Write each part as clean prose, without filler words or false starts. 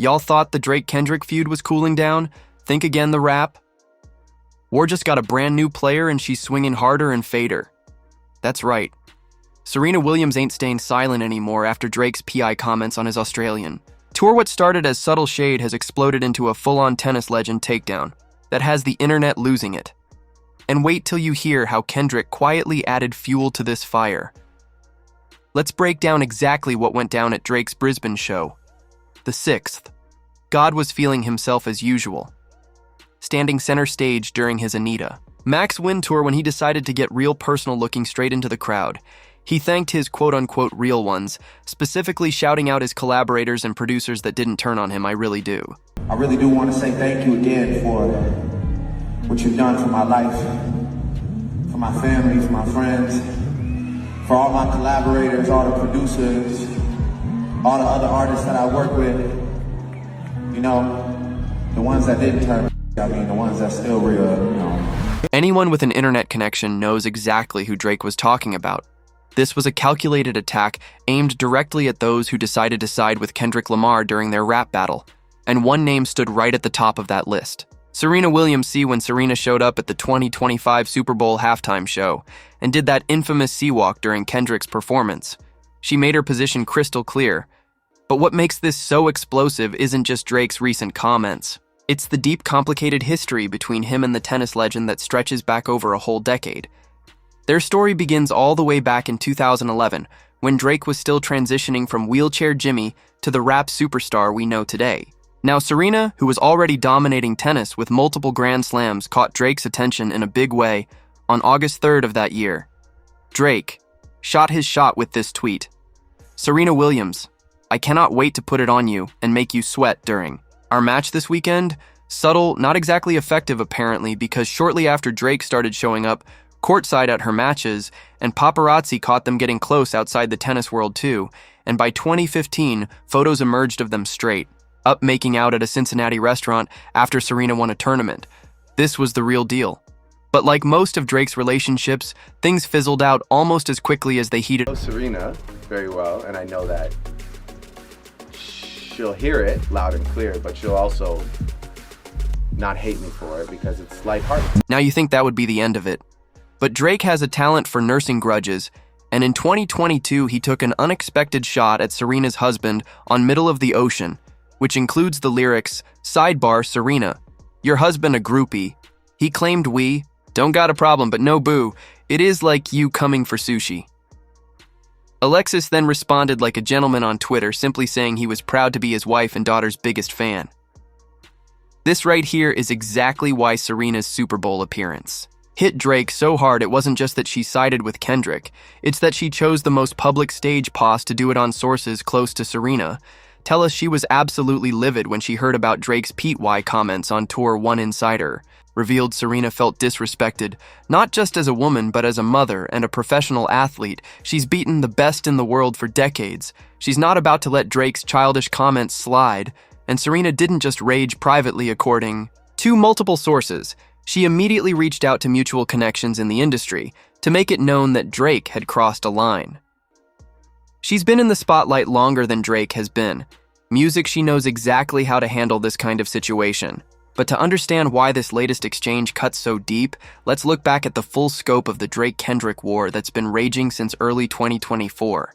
Y'all thought the Drake-Kendrick feud was cooling down? Think again the rap? War just got a brand new player and she's swinging harder and fader. That's right. Serena Williams ain't staying silent anymore after Drake's PI comments on his Australian tour. What started as subtle shade has exploded into a full-on tennis legend takedown that has the internet losing it. And wait till you hear how Kendrick quietly added fuel to this fire. Let's break down exactly what went down at Drake's Brisbane show. The 6th. God was feeling himself as usual, standing center stage during his Anita Max Win tour when he decided to get real personal, looking straight into the crowd. He thanked his quote-unquote real ones, specifically shouting out his collaborators and producers that didn't turn on him. I really do want to say thank you again for what you've done for my life, for my family, for my friends, for all my collaborators, all the producers, all the other artists that I work with. You know, the ones that didn't turn, the ones that still real, you know. Anyone with an internet connection knows exactly who Drake was talking about. This was a calculated attack aimed directly at those who decided to side with Kendrick Lamar during their rap battle, and one name stood right at the top of that list. Serena Williams. See, when Serena showed up at the 2025 Super Bowl halftime show and did that infamous sea walk during Kendrick's performance, she made her position crystal clear. But what makes this so explosive isn't just Drake's recent comments. It's the deep, complicated history between him and the tennis legend that stretches back over a whole decade. Their story begins all the way back in 2011, when Drake was still transitioning from Wheelchair Jimmy to the rap superstar we know today. Now, Serena, who was already dominating tennis with multiple Grand Slams, caught Drake's attention in a big way on August 3rd of that year. Drake shot his shot with this tweet: "Serena Williams, I cannot wait to put it on you and make you sweat during our match this weekend." Subtle, not exactly effective apparently, because shortly after Drake started showing up courtside at her matches, and paparazzi caught them getting close outside the tennis world too, and by 2015, photos emerged of them straight up making out at a Cincinnati restaurant after Serena won a tournament. This was the real deal. But like most of Drake's relationships, things fizzled out almost as quickly as they heated. I know Serena very well, and I know that she'll hear it loud and clear, but she'll also not hate me for it because it's lighthearted. Now you think that would be the end of it. But Drake has a talent for nursing grudges, and in 2022 he took an unexpected shot at Serena's husband on Middle of the Ocean, which includes the lyrics, "Sidebar, Serena, your husband a groupie. He claimed we don't got a problem, but no boo. It is like you coming for sushi." Alexis then responded like a gentleman on Twitter, simply saying he was proud to be his wife and daughter's biggest fan. This right here is exactly why Serena's Super Bowl appearance hit Drake so hard. It wasn't just that she sided with Kendrick, it's that she chose the most public stage pos to do it on. Sources close to Serena tell us she was absolutely livid when she heard about Drake's Pete Y comments on tour. One insider revealed Serena felt disrespected, not just as a woman, but as a mother and a professional athlete. She's beaten the best in the world for decades. She's not about to let Drake's childish comments slide. And Serena didn't just rage privately, according to multiple sources. She immediately reached out to mutual connections in the industry to make it known that Drake had crossed a line. She's been in the spotlight longer than Drake has been. Music, she knows exactly how to handle this kind of situation. But to understand why this latest exchange cuts so deep, let's look back at the full scope of the Drake-Kendrick war that's been raging since early 2024.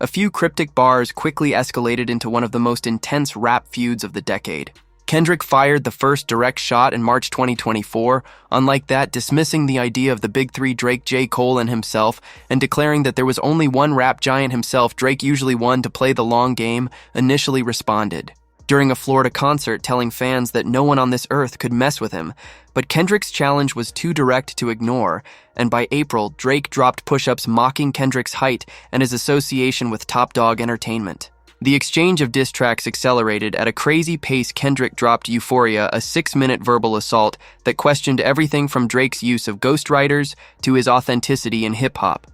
A few cryptic bars quickly escalated into one of the most intense rap feuds of the decade. Kendrick fired the first direct shot in March 2024, unlike that, dismissing the idea of the big three, Drake, J. Cole, and himself, and declaring that there was only one rap giant himself. Drake, usually one to play the long game, initially responded during a Florida concert, telling fans that no one on this earth could mess with him. But Kendrick's challenge was too direct to ignore, and by April, Drake dropped push-ups mocking Kendrick's height and his association with Top Dog Entertainment. The exchange of diss tracks accelerated at a crazy pace. Kendrick dropped Euphoria, a 6-minute verbal assault that questioned everything from Drake's use of ghostwriters to his authenticity in hip-hop.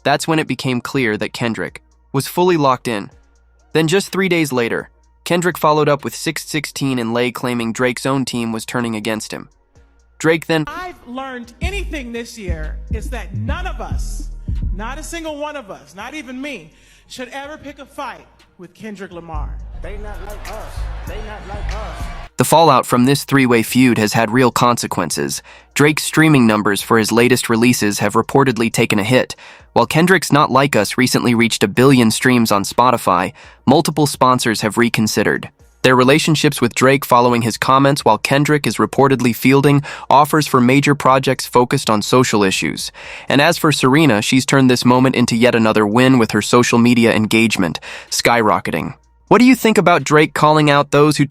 That's when it became clear that Kendrick was fully locked in. Then just 3 days later, Kendrick followed up with 616 in Lay, claiming Drake's own team was turning against him. Drake then... I've learned anything this year is that none of us, not a single one of us, not even me, should ever pick a fight with Kendrick Lamar. They not like us. They not like us. The fallout from this three-way feud has had real consequences. Drake's streaming numbers for his latest releases have reportedly taken a hit. While Kendrick's Not Like Us recently reached 1 billion streams on Spotify, multiple sponsors have reconsidered their relationships with Drake following his comments, while Kendrick is reportedly fielding offers for major projects focused on social issues. And as for Serena, she's turned this moment into yet another win with her social media engagement skyrocketing. What do you think about Drake calling out those who